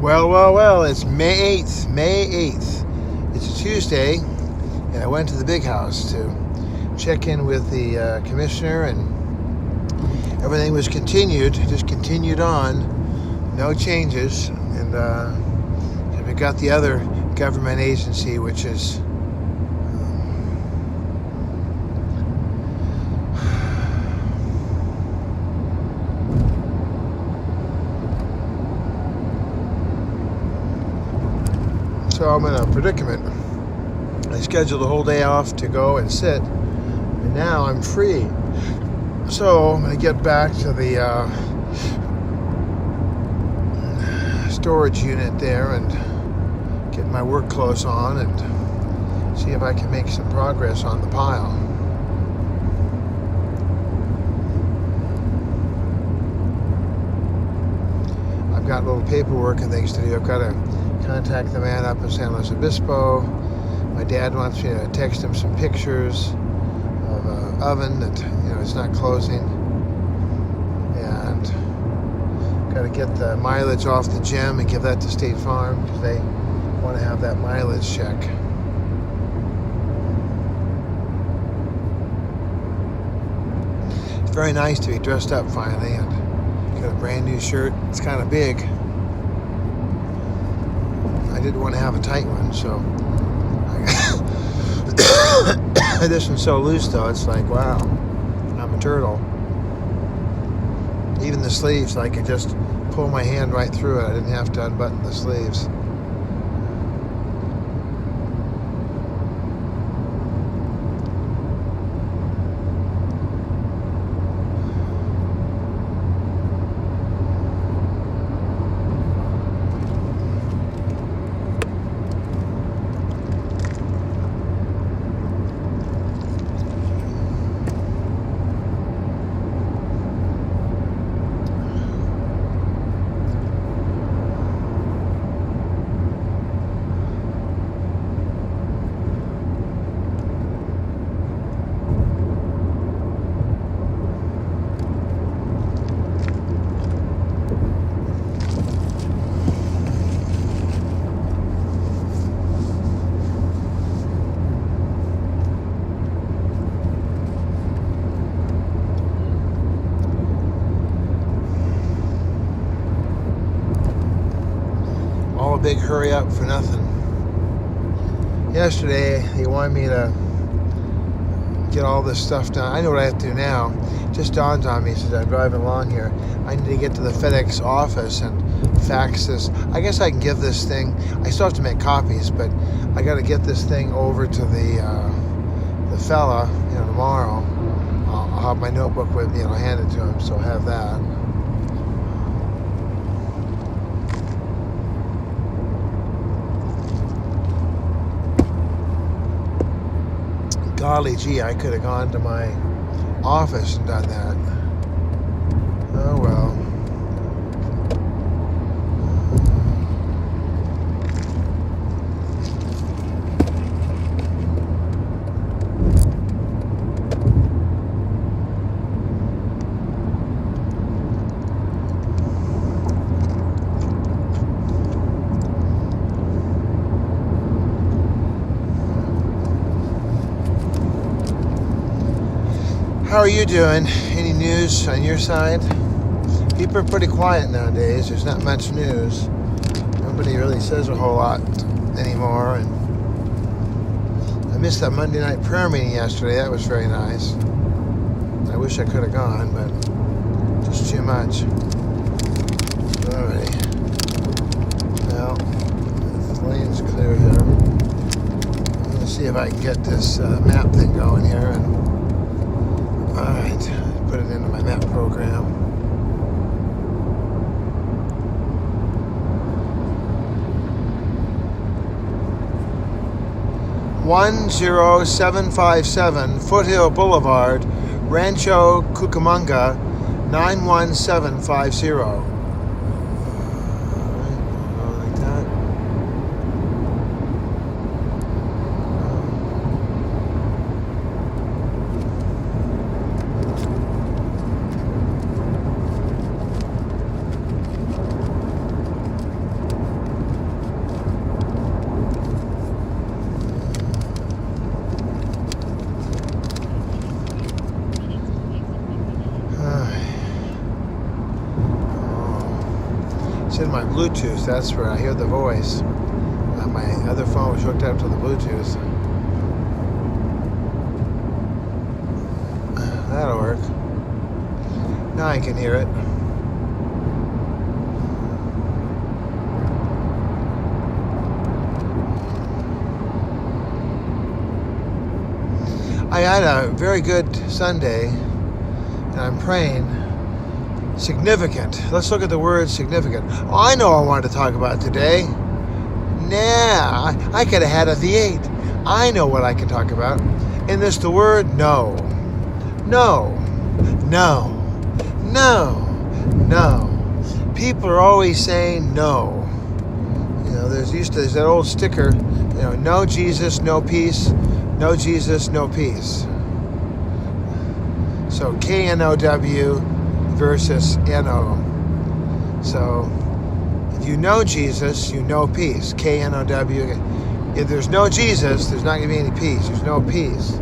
Well, it's May 8th. May 8th. It's a Tuesday, and I went to the big house to check in with the commissioner, and everything was just continued on. No changes. And we got the other government agency, which is so I'm in a predicament. I scheduled the whole day off to go and sit, and now I'm free. So I'm going to get back to the storage unit there and get my work clothes on and see if I can make some progress on the pile. I've got little paperwork and things to do. I've got to contact the man up in San Luis Obispo. My dad wants me to text him some pictures of an oven that it's not closing, and got to get the mileage off the gym and give that to State Farm because they want to have that mileage check. It's very nice to be dressed up finally and got a brand new shirt. It's kind of big. I didn't want to have a tight one, so this one's so loose though, it's like, wow, I'm a turtle. Even the sleeves, I could just pull my hand right through it. I didn't have to unbutton the sleeves. All a big hurry up for nothing. Yesterday, they wanted me to get all this stuff done. I know what I have to do now. It just dawned on me since I'm driving along here. I need to get to the FedEx office and fax this. I guess I can give this thing. I still have to make copies, but I got to get this thing over to the fella, tomorrow. I'll have my notebook with me and I'll hand it to him, so I'll have that. Golly gee, I could have gone to my office and done that. Oh well. How are you doing? Any news on your side? People are pretty quiet nowadays. There's not much news. Nobody really says a whole lot anymore. And I missed that Monday night prayer meeting yesterday. That was very nice. I wish I could have gone, but just too much. Alrighty. Well, the lane's clear here. Let's see if I can get this map thing going here. And alright, put it into my map program. (10757) Foothill Boulevard, Rancho Cucamonga, 91750. in my Bluetooth. That's where I hear the voice. My other phone was hooked up to the Bluetooth. That'll work. Now I can hear it. I had a very good Sunday, and I'm praying. Significant. Let's look at the word significant. Oh, I know I wanted to talk about today. Nah, I could have had a V8. I know what I can talk about. And this the word no. No. No. No. No. People are always saying no. You know, there's that old sticker, you know, no Jesus, no peace. No Jesus, no peace. So K-N-O-W versus N-O. So if you know Jesus, you know peace. K-N-O-W. If there's no Jesus, there's not going to be any peace. There's no peace.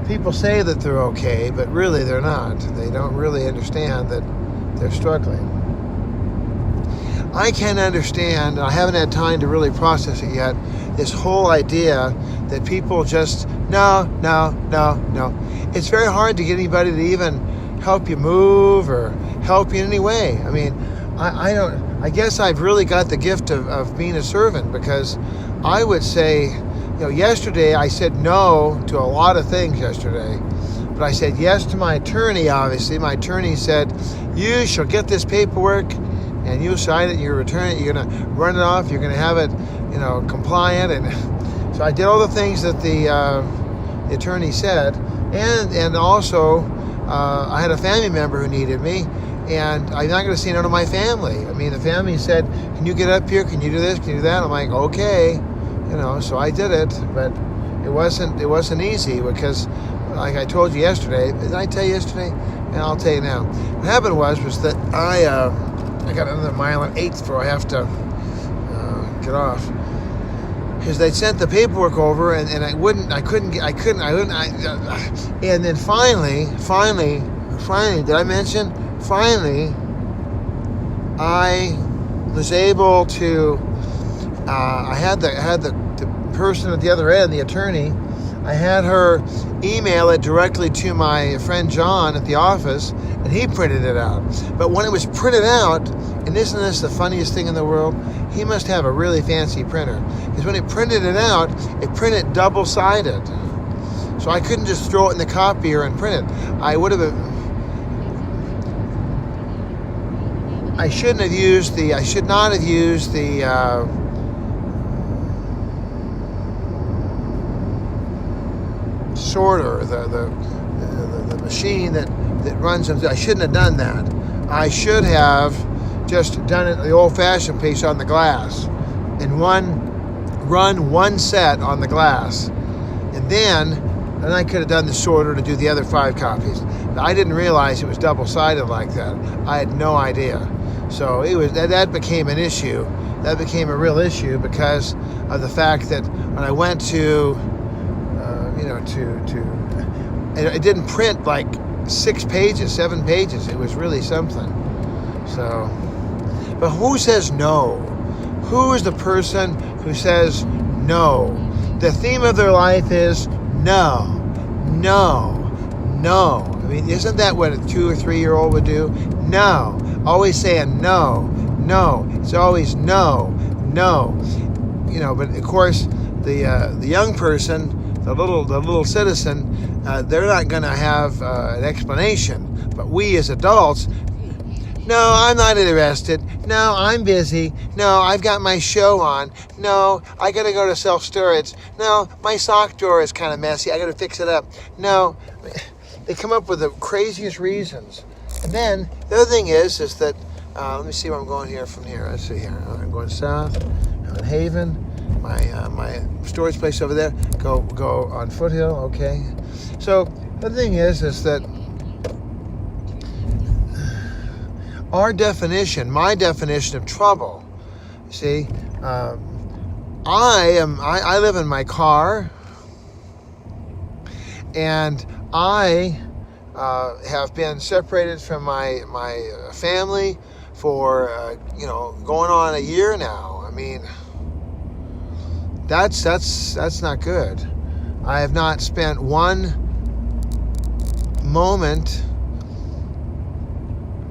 People say that they're okay, but really they're not. They don't really understand that they're struggling. I can't understand, I haven't had time to really process it yet, this whole idea that people just, no. It's very hard to get anybody to even help you move or help you in any way. I mean, I guess I've really got the gift of being a servant, because I would say, you know, yesterday I said no to a lot of things yesterday, but I said yes to my attorney, obviously. My attorney said, you shall get this paperwork and you'll sign it, you'll return it, you're going to run it off, you're going to have it, you know, compliant. And so I did all the things that the attorney said. And also, I had a family member who needed me, and I'm not going to say no to my family. I mean, the family said, can you get up here? Can you do this? Can you do that? I'm like, okay. You know, so I did it, but it wasn't easy, because like I told you yesterday, did I tell you yesterday? And I'll tell you now. What happened was that I got another mile and eighth before I have to get off. Because they'd sent the paperwork over, and I couldn't. And then finally, did I mention? Finally, I was able to. I had the person at the other end, the attorney. I had her email it directly to my friend John at the office, and he printed it out. But when it was printed out, and isn't this the funniest thing in the world? He must have a really fancy printer, because when it printed it out, it printed double-sided. So I couldn't just throw it in the copier and print it. I should not have used the sorter, the machine that runs them. I shouldn't have done that. I should have just done it the old-fashioned piece on the glass, and run one set on the glass, and then I could have done the sorter to do the other 5 copies. But I didn't realize it was double-sided like that. I had no idea. So it was that became an issue. That became a real issue because of the fact that when I went to it didn't print like 6 pages, 7 pages. It was really something. So, but who says no? Who is the person who says no? The theme of their life is no. I mean, isn't that what a 2 or 3 year old would do? No. Always saying no. It's always no. You know, but of course, the young person, the little citizen, they're not going to have an explanation. But we as adults, no, I'm not interested. No, I'm busy. No, I've got my show on. No, I got to go to self-storage. No, my sock drawer is kind of messy. I got to fix it up. No, they come up with the craziest reasons. And then the other thing is that, let me see where I'm going here from here. Let's see here. I'm going south, on Haven. My storage place over there. Go on Foothill. Okay. So the thing is that my definition of trouble. See, I live in my car, and I have been separated from my family for going on a year now. I mean, that's not good. I have not spent one moment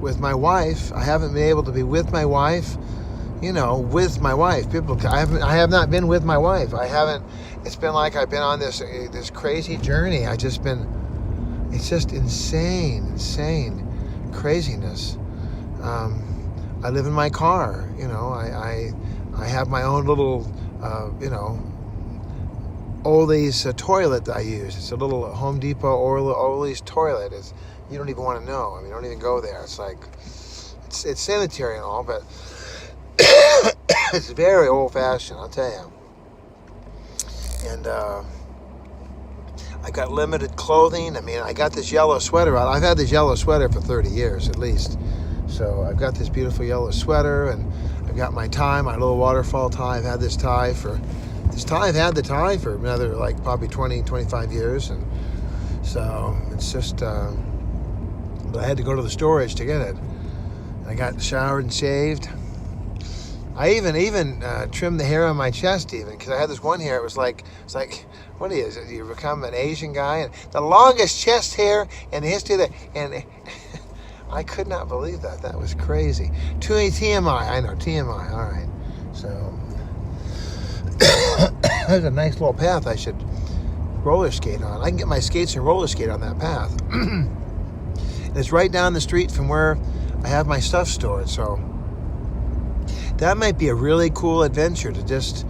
with my wife. I haven't been able to be with my wife. With my wife. I have not been with my wife. I haven't. It's been like I've been on this crazy journey. It's just insane craziness. I live in my car. I have my own little, Ollie's toilet that I use. It's a little Home Depot Ollie's toilet. You don't even want to know. I mean, don't even go there. It's like, it's sanitary and all, but it's very old-fashioned, I'll tell you. And I got limited clothing. I mean, I got this yellow sweater on. I've had this yellow sweater for 30 years at least. So I've got this beautiful yellow sweater, and I've got my tie, my little waterfall tie. I've had the tie for another, like, probably 20, 25 years. And so it's just, but I had to go to the storage to get it. And I got showered and shaved. I even trimmed the hair on my chest, even, because I had this one hair. It's like, what is it? You become an Asian guy, and the longest chest hair in the history of and I could not believe that. That was crazy. TMI. I know, TMI. All right. So there's a nice little path I should roller skate on. I can get my skates and roller skate on that path. It's right down the street from where I have my stuff stored, so that might be a really cool adventure to just,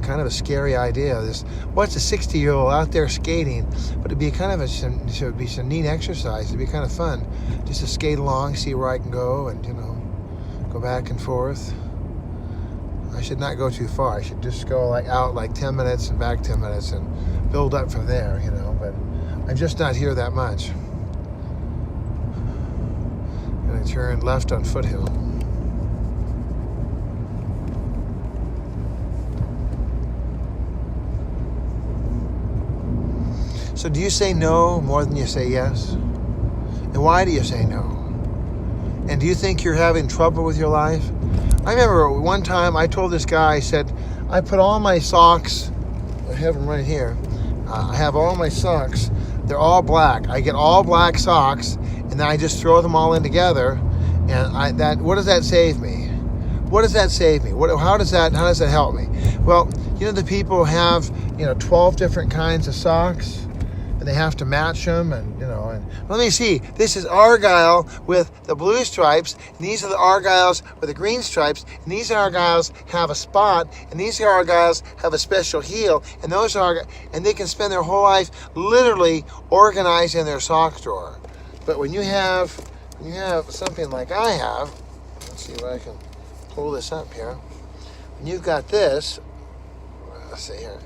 kind of a scary idea. What's a 60-year-old out there skating? But it'd be some neat exercise. It'd be kind of fun just to skate along, see where I can go, and, go back and forth. I should not go too far. I should just go out 10 minutes and back 10 minutes and build up from there, but I'm just not here that much. I'm going to turn left on Foothill. So do you say no more than you say yes? And why do you say no? And do you think you're having trouble with your life? I remember one time I told this guy, I said, I put all my socks, I have them right here. I have all my socks. They're all black. I get all black socks, and then I just throw them all in together. And what does that save me? What does that save me? How does that help me? Well, the people have 12 different kinds of socks. And they have to match them, and let me see. This is Argyle with the blue stripes, and these are the Argyles with the green stripes, and these Argyles have a spot, and these Argyles have a special heel, and and they can spend their whole life literally organizing their sock drawer. But when you have something like I have, let's see if I can pull this up here. When you've got this, let's see here.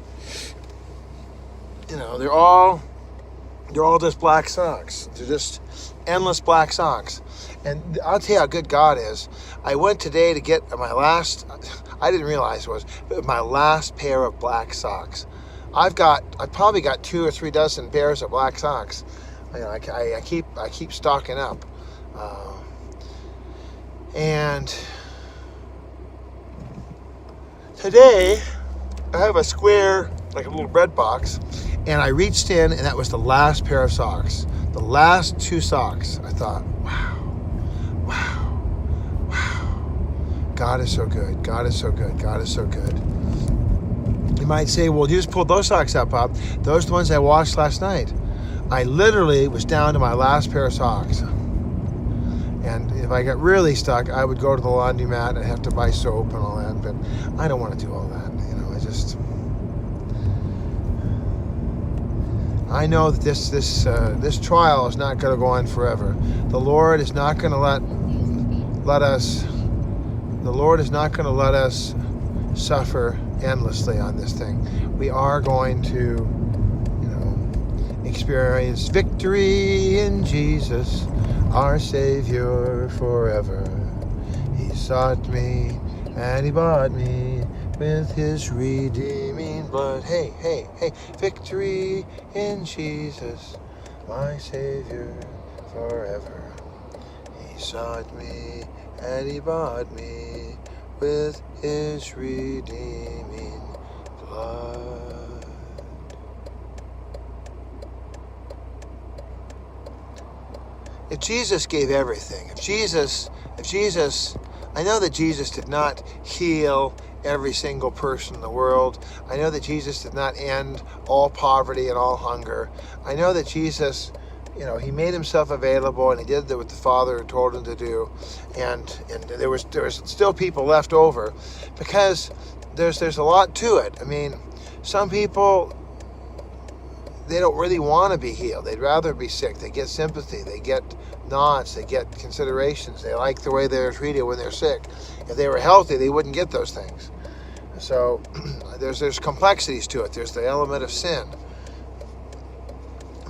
They're all just black socks. They're just endless black socks. And I'll tell you how good God is. I went today to get my last, I didn't realize it was, but my last pair of black socks. I've probably got 2 or 3 dozen pairs of black socks. I keep stocking up. And today, I have a square, like a little bread box, and I reached in, and that was the last pair of socks. The last 2 socks. I thought, wow. God is so good. God is so good. God is so good. You might say, well, you just pulled those socks out, Bob. Those are the ones I washed last night. I literally was down to my last pair of socks. And if I got really stuck, I would go to the laundromat and have to buy soap and all that. But I don't want to do all that. I know that this trial is not going to go on forever. The Lord is not going to let us. The Lord is not going to let us suffer endlessly on this thing. We are going to, experience victory in Jesus, our Savior forever. He sought me and He bought me with His redeeming blood. Hey, victory in Jesus, my Savior forever. He sought me and he bought me with his redeeming blood. If Jesus gave everything, if Jesus, I know that Jesus did not heal every single person in the world. I know that Jesus did not end all poverty and all hunger. I know that Jesus, he made himself available, and he did what the Father told him to do. And there was still people left over, because there's a lot to it. I mean, some people, they don't really want to be healed. They'd rather be sick. They get sympathy. They get nods. They get considerations. They like the way they're treated when they're sick. If they were healthy, they wouldn't get those things. So there's complexities to it. There's the element of sin.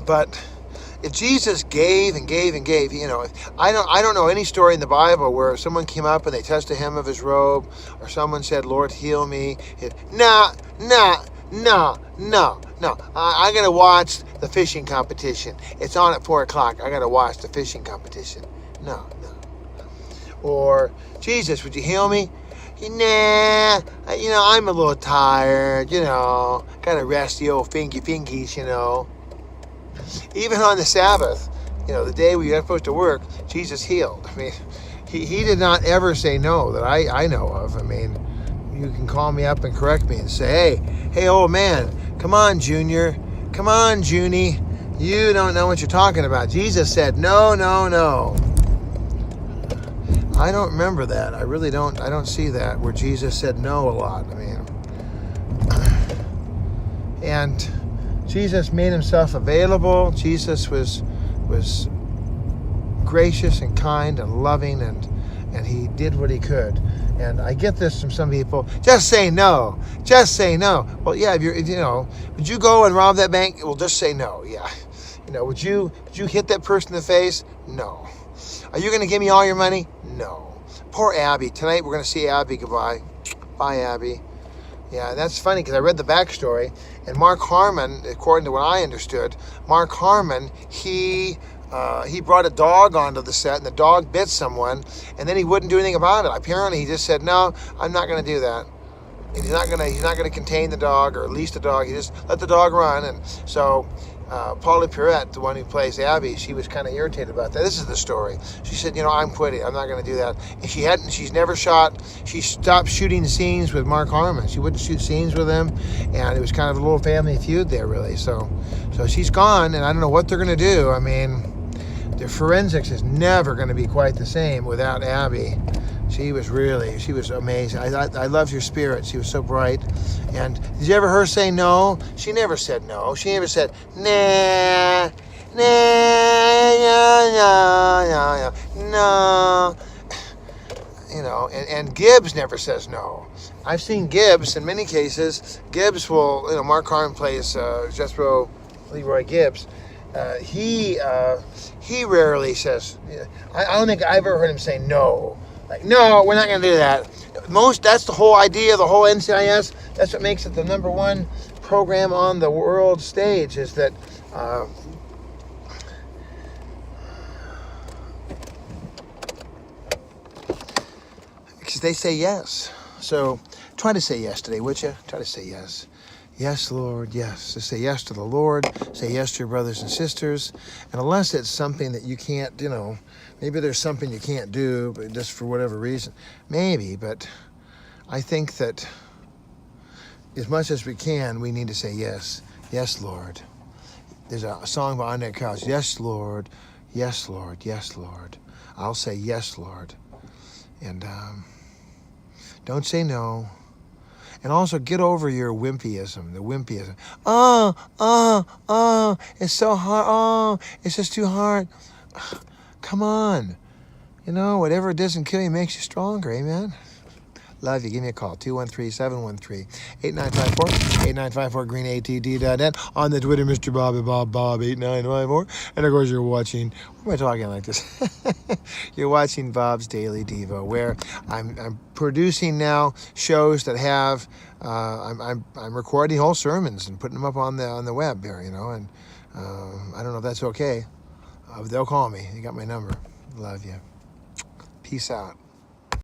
But if Jesus gave and gave and gave, I don't know any story in the Bible where someone came up and they touched the hem of his robe, or someone said, "Lord, heal me." No. I gotta watch the fishing competition. It's on at 4 o'clock. I gotta watch the fishing competition. No. Or, "Jesus, would you heal me?" Nah, I'm a little tired. Gotta rest the old fingies. Even on the Sabbath, the day we are supposed to work, Jesus healed. I mean, he did not ever say no that I know of. I mean, you can call me up and correct me and say, hey, old man, come on, Junior. Come on, Junie. You don't know what you're talking about. Jesus said, no. I don't remember that. I really don't. I don't see that where Jesus said no a lot. I mean, and Jesus made himself available. Jesus was gracious and kind and loving, and he did what he could. And I get this from some people. Just say no. Just say no. Well, yeah. Would you go and rob that bank? Well, just say no. Yeah. Would you hit that person in the face? No. Are you going to give me all your money? No. Poor Abby. Tonight we're going to see Abby goodbye. Bye, Abby. Yeah, that's funny because I read the backstory, and Mark Harmon, according to what I understood, Mark Harmon, he brought a dog onto the set, and the dog bit someone, and then he wouldn't do anything about it. Apparently, he just said, "No, I'm not going to do that." And he's not going to contain the dog or release the dog. He just let the dog run. And so Paula Perrette, the one who plays Abby, she was kind of irritated about that. This is the story. She said, I'm quitting. I'm not going to do that. And she's never shot. She stopped shooting scenes with Mark Harmon. She wouldn't shoot scenes with him. And it was kind of a little family feud there, really. So she's gone, and I don't know what they're going to do. I mean, the forensics is never going to be quite the same without Abby. She was amazing. I loved her spirit. She was so bright. And did you ever hear her say no? She never said no. She never said, no. And Gibbs never says no. I've seen Gibbs in many cases. Gibbs will, Mark Harmon plays Jethro Leroy Gibbs. He rarely says, I don't think I've ever heard him say no. Like, no, we're not going to do that. That's the whole idea of the whole NCIS. That's what makes it the #1 program on the world stage, is that because they say yes. So try to say yes today, would you? Try to say yes. Yes, Lord, yes. Just say yes to the Lord. Say yes to your brothers and sisters. And unless it's something that you can't, maybe there's something you can't do, but just for whatever reason. Maybe, but I think that as much as we can, we need to say yes. Yes, Lord. There's a song by Annette Krauss. Yes, Lord. Yes, Lord. Yes, Lord. I'll say yes, Lord. And don't say no. And also get over your wimpyism, the wimpyism. It's so hard. It's just too hard. Come on. Whatever doesn't kill you makes you stronger. Amen. Love you. Give me a call. 213-713-8954. 8954 greenatd.net. On the Twitter, Mr. Bobby Bob 8954. And of course, you're watching. Why am I talking like this? You're watching Bob's Daily Devo, where I'm producing now shows that have. I'm recording whole sermons and putting them up on the web here. And I don't know if that's okay. They'll call me. You got my number. Love you. Peace out.